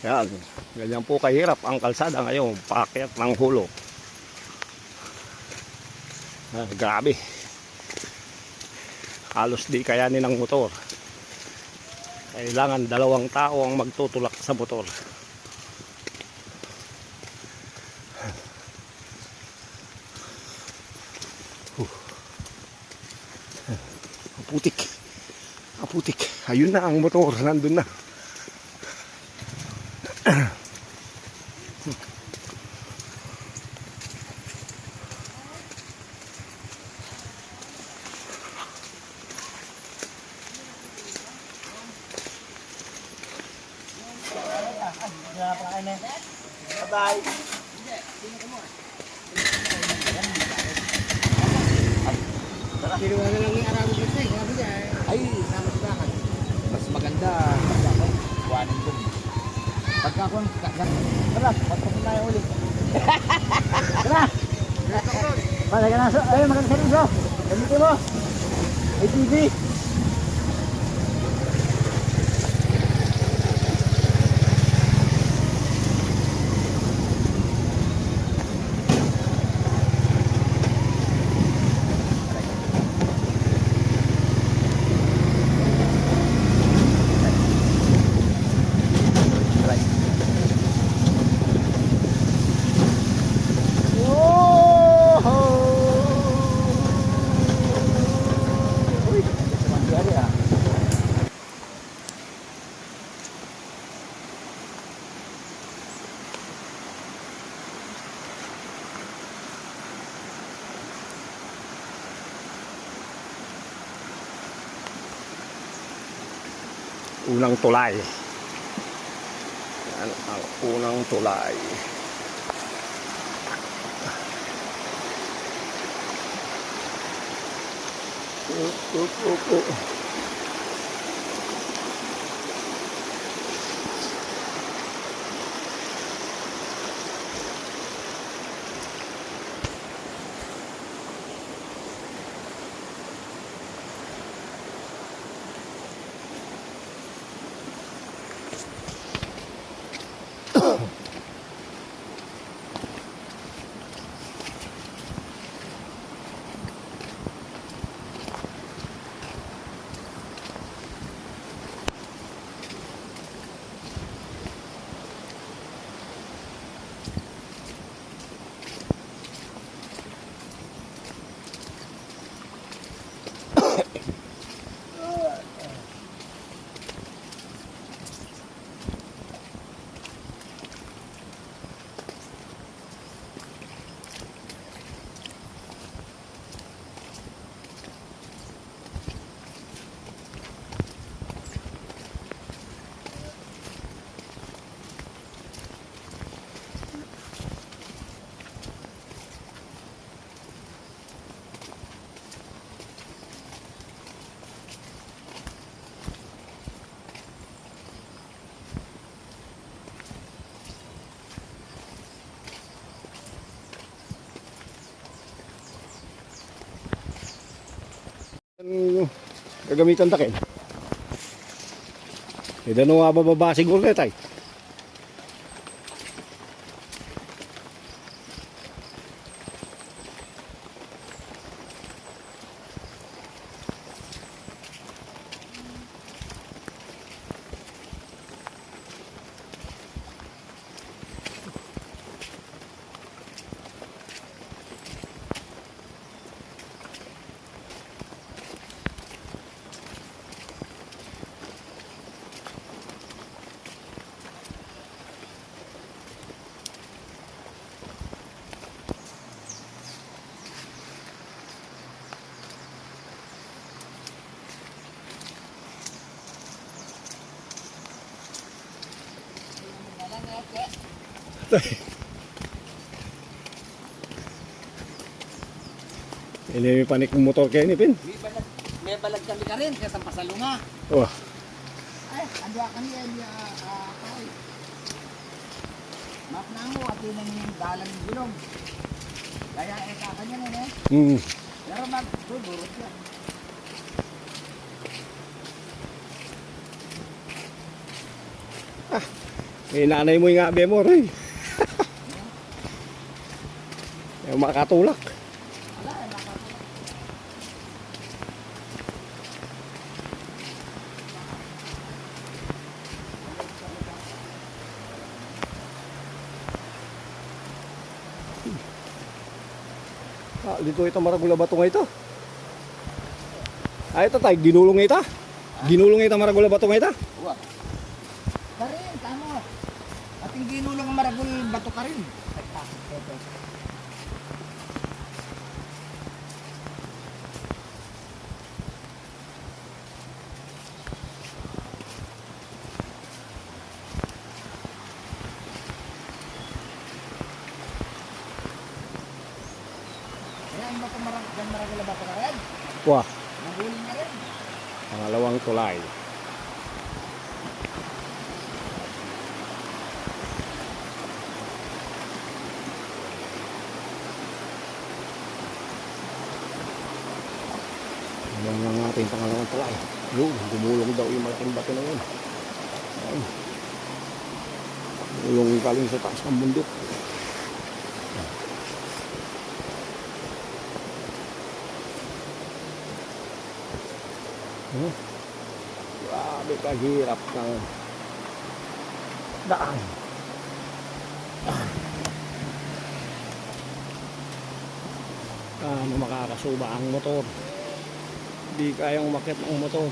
Yan, ganyan po kahirap ang kalsada ngayon, paakyat ng Hulo. Grabe. Halos di kayanin ng motor. Kailangan 2 tao ang magtutulak sa motor. Putik. Putik. Ayun na ang motor, nandun na. Bye. Kinuha na lang yung arabo kasi, sabi niya, Ay, mas maganda pagka ako, kuhanin ko. Pagka ako, tara, magpapun tayo ulit. Tara! Malaga na, ay, maganda sa rin, bro. Gamitin mo. Ay, TV. Unang tulay. Yan ang unang tulay. Gagamitan takin. Ida no nga bababa siguro na tayo. Ini panik ng motor kayo ni Pin. May balag kami ka rin, kaya sa pasalunga. Oh. ay, adwa kami, ay, Map na mo, at yun ang dalang gulong. Kaya kanya na eh. Pero magtutulot yan. Eh, nanay mo nga, Bemor, eh. Yung makatulak. Ah, dito ito maragula bato nga ito. Ah, ito tayo, ginulong nga ito. Ginulong nga ito maragula bato nga ito. Uwa. Karin, tama. Ating ginulong ang maragul bato ka rin. Ayan mo kung maragul bato ka rin. Wah, Naguling na rin. pangalawang tulay. Ano lang natin pangalawang tulay. Yun, gumulong daw yung malaking bato na yun. Ayun. Gumulong galing sa taas ng bundok. Oh, grabe kahirap ng daan. Ano makakasuba ang motor? Hindi kayang umakyat ng motor.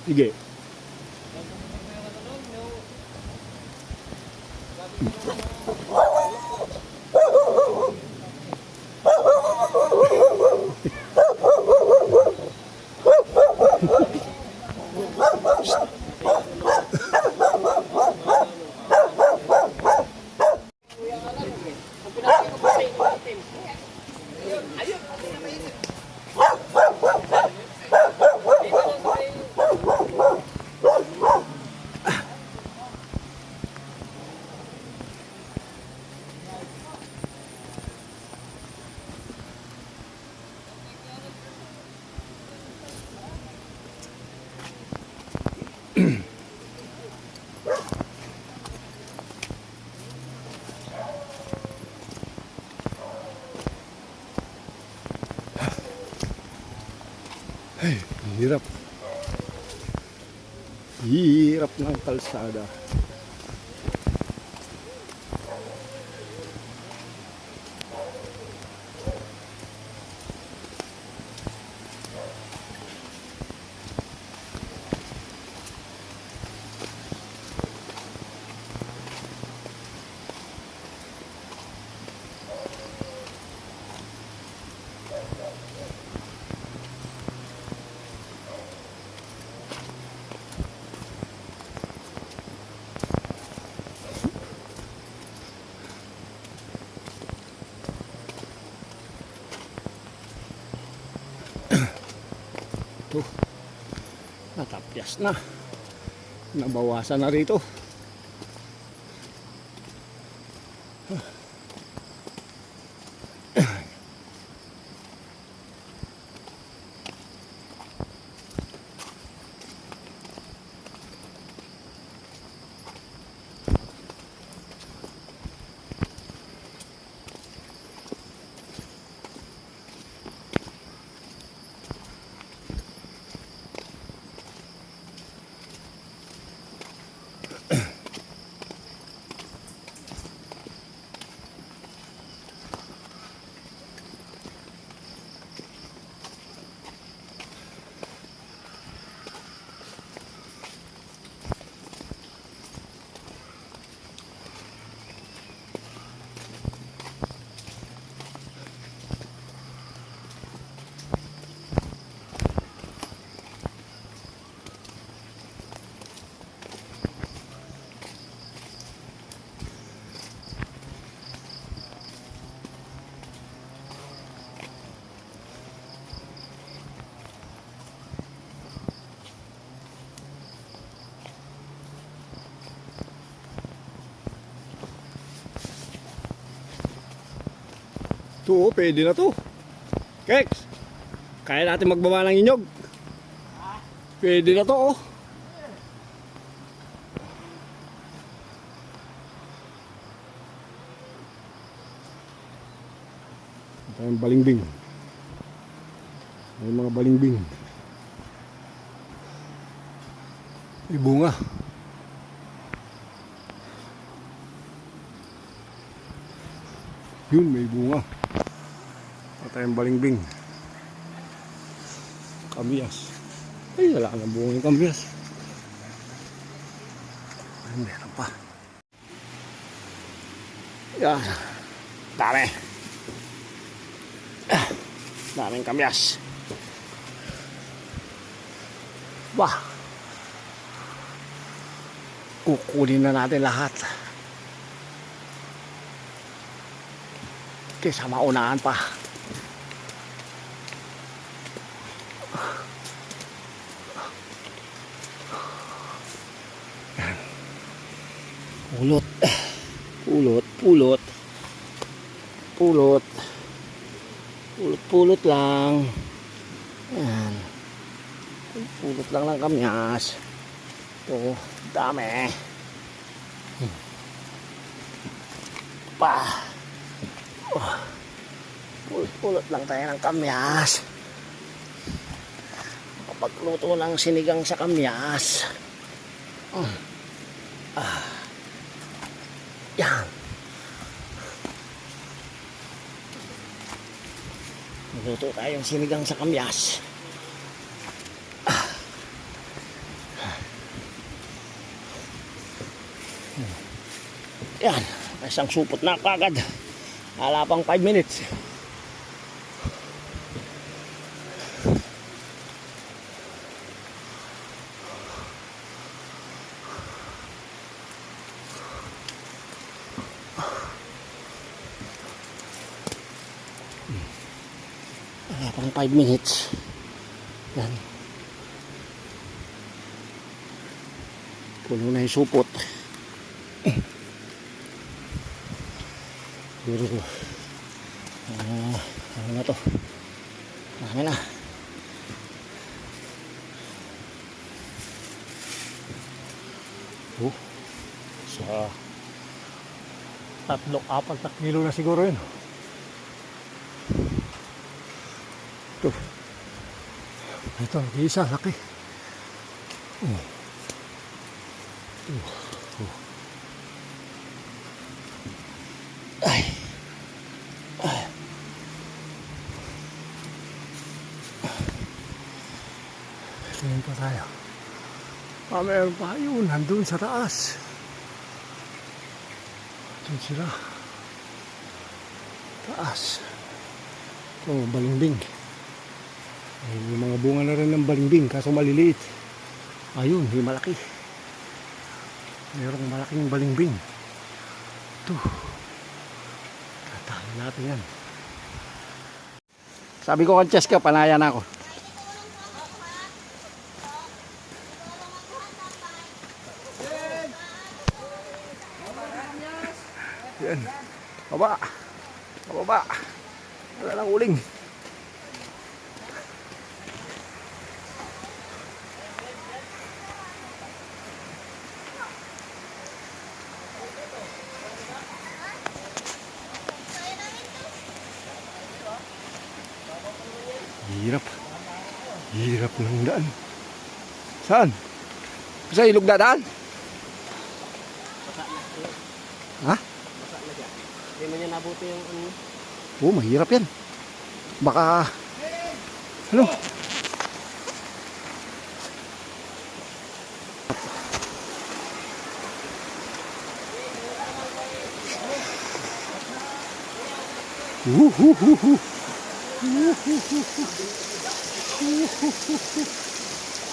Sige. Ay, hirap. Hirap ng kalsada. Ito, natapyas na. Nabawasan na rito. Ito, oh, pwede na to. Keks, kaya natin magbaba ng inyog. Pwede na to, oh. Ito yung balimbing. May mga balimbing. May bunga. Yun, may bunga. Ito yung balimbing. Kamyas. Ay, wala na bunga yung kamyas. Ay, meron pa. Yan. Dami. Daming kamyas. Bah. Kukunin na natin lahat. Kaysa maunahan pa. Pulot. Pulot, pulot. Pulot. Pulot-pulot lang. Yan. Pulot lang ng kamyas. Ito, dami. Pa. Pulot lang tayo ng kamyas. Kapagluto ng sinigang sa kamyas. Yan. Luto tayong sinigang sa kamyas. Yan. Isang supot na kagad. Hala pang 5 minutes. Hala pang 5 minutes. Yan. Puno na yung supot. Siguro ano na to, marami na. Sa 3-4 na kilo na siguro yun. Ito isa laki. Ay. Tingin pa tayo. Meron pa yun, nandun sa taas. Doon sila. Taas. Ito, balimbing. May mga bunga na rin ng balimbing, kaso maliliit. Ayun, may malaki. Mayroong malaking balimbing. Ito. Tatahan natin yan. Sabi ko kay Cheska, panaya na ako. Yan. Baba. Baba. Wala lang uling. Hirap. Hirap ng daan. Saan? Sa ilog dadaan? Ha? Hindi mo niya nabuti yung ano. Oo, mahirap yan. Baka... Ano?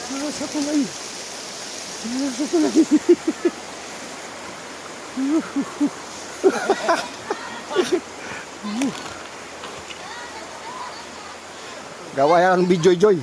Nasa tulay. Nasa tulay. Gawa yan ng video joy.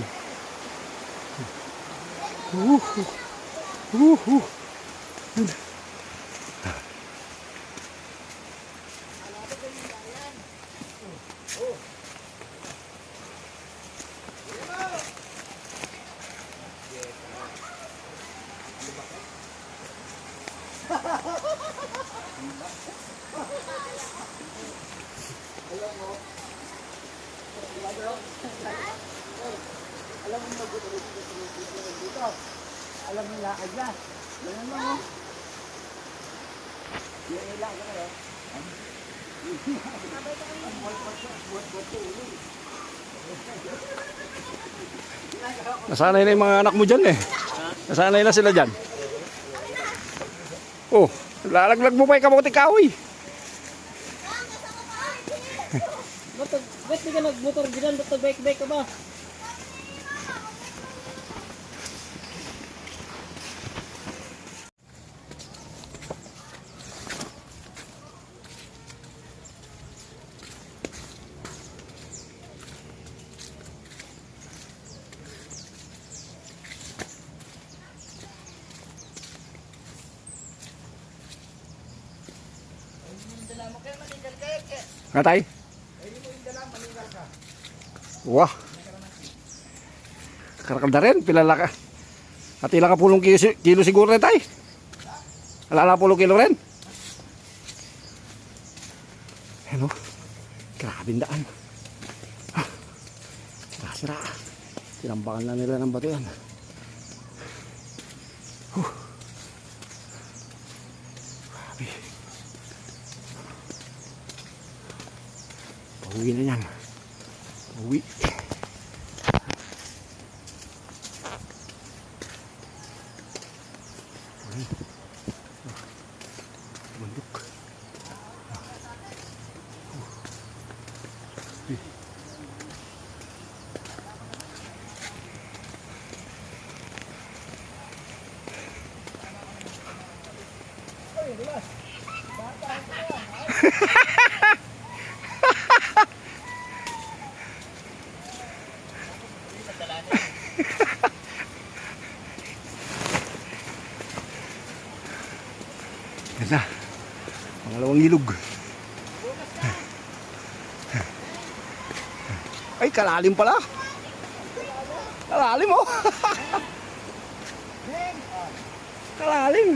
Alam mo magbutuloy dito. Alam mo lakad na. Ganun mo. Yung ilang ka na. Nasanay na yung mga anak mo dyan eh. Nasanay na sila dyan. Oh, lalaglag mo pa yung kamuti kahoy. Ba't di ka nagmotor dyan? Ba't nag-bike-bike ka ba? Natay? Wah. Karakal na rin, pilala ka. At ilang ka pulong kilo siguro rin tay. Alala pulong kilo rin. Ano? Grabing daan. Sira-sira. Tinambakan na nila ng bato yan. Grabe. Pauwi na yan. Pauwi. Bundok. Ganda. Pangalawang ilog. Ay, kalalim pala. Kalalim oh. Kalalim.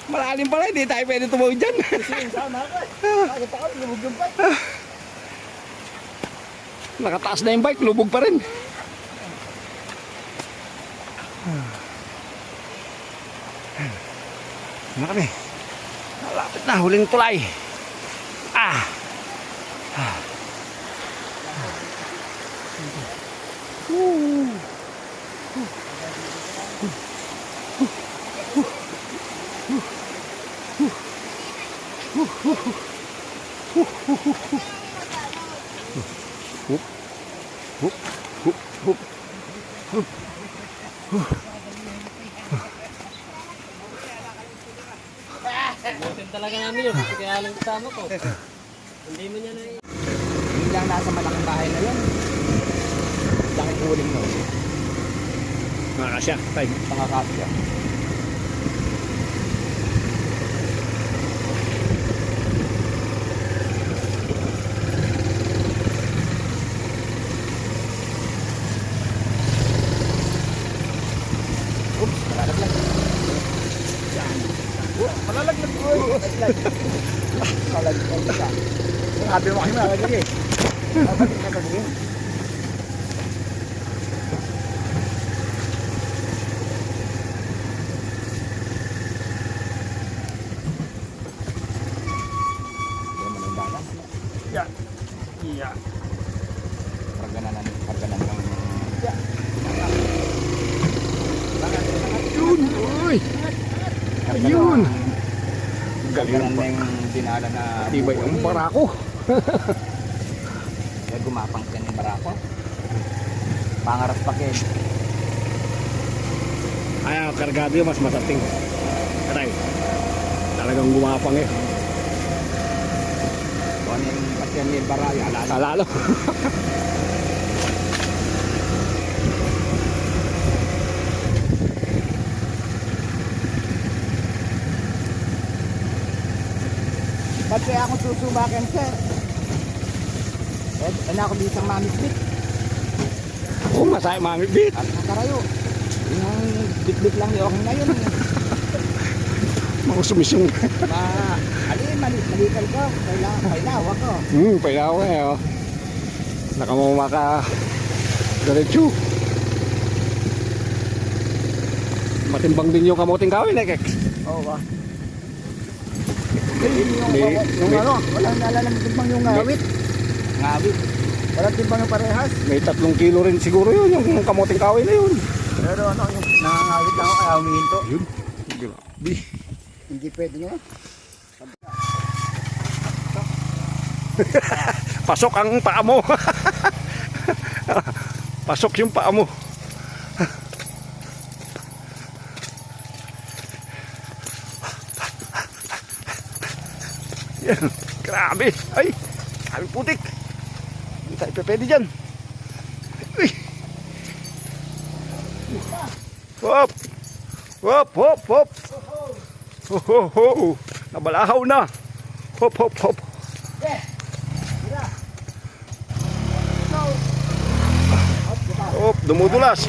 Malalim pala, hindi tayo pwede tumawid dyan. Nakataas na yung bike, lubog pa rin. Ano kami? Malapit na, huling tulay. Butin talaga namin yun. Kaya lang kasama ko. Hindi mo niya na Hindi lang nasa malaking bahay na yun. Laking uling no. Makakasya, tayo. Pangakasya. Oops, malalaglag. Malalaglag ko. Malalaglag ka. Sabi mo kayo malalaglag eh. Dapat hindi ka sabihin. Iya. Pergananan ng Yun, uy. Ayun. pergananan ng dinala na Tibay ang barako. kaya gumapang ka ng barako. Pangarap pa kayo. Ay, kargado yun, mas masating. Atay. Talagang gumapang eh. Kung ano yung pasyan ni Baraya, alala. Alalo. Ba't kaya ako susubakan, sir? Ano ako dito ang mamit-bit Oo, masaya mami bit. at nakarayo. Yung bit-bit lang yung okay na yun. Mga sumisyong. Malikal ka. Pailawak ko. Pailaw eh, oh. Nakamumaka diretso. Matimbang din yung kamuting kawin eh, Kek. Oo ba? May- Yung may- ano, walang naalala ng timbang yung ngawit. Ngawit. Walang timbang yung parehas. May 3 kilo rin siguro yun, yung kamuting kawin na yun. Pero ano, yung nangangawit lang ako kaya humihinto. Yun. Grabe. Hindi pwede nga. Pasok ang paa mo. Pasok yung paa mo. Yan. Grabe. Ay. Sabi putik. Hindi tayo pwede dyan. Uy. Hop. Hop, hop, hop. Ho, ho, ho. Nabalahaw na. Hop, hop, hop. Hop, dumudulas.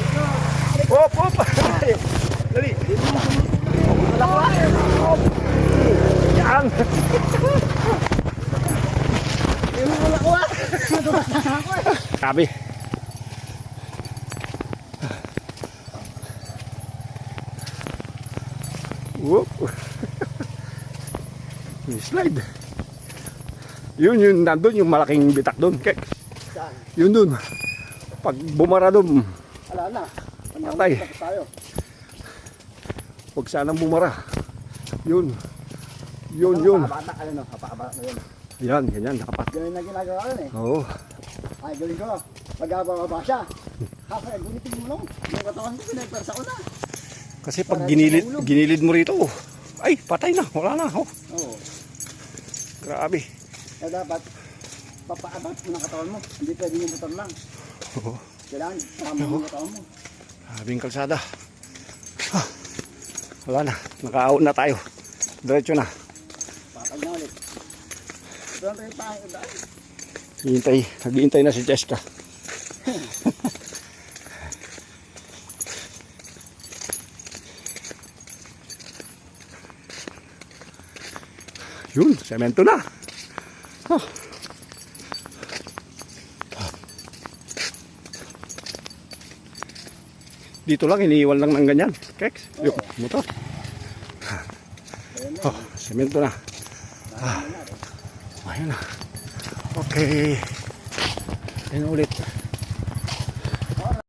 Hop, hop. Dali. Hop. Yan. Grabe. Whoop. May slide. Yun, nandun yung malaking bitak doon. Saan? Yun dun. Pag bumara doon, Wala na. Patay. Tapos tayo. huwag sanang bumara. Yun. Yun. Bata ka no? Kapakabata na yun. Yan, ganyan, nakapat. Ganyan na ginagawa yun eh. Oo. Ay, gawin ko. Pag-ababa siya. Kaya gunitin mo lang. Yung katawan ko, pinagpersa ko na. Kasi pag ginilid mo rito, ay, patay na. Wala na. Oh. Oo. Grabe. Kaya dapat, papaabat mo ng katawan mo. Hindi pwede yung buton lang. Oo. Kailangan, tama mo yung katawan mo. Grabing kalsada. Ah, wala na. Nakaahon na tayo. Diretso na. Patag na ulit. Doon tayo tayo dahil. Naghihintay na si Cheska. Yun, semento na. Ah. Dito lang, iniiwan lang ng ganyan. Keks, yung motor. Oh, semento na. Ah. Ayun na. Okay. Ayun ulit.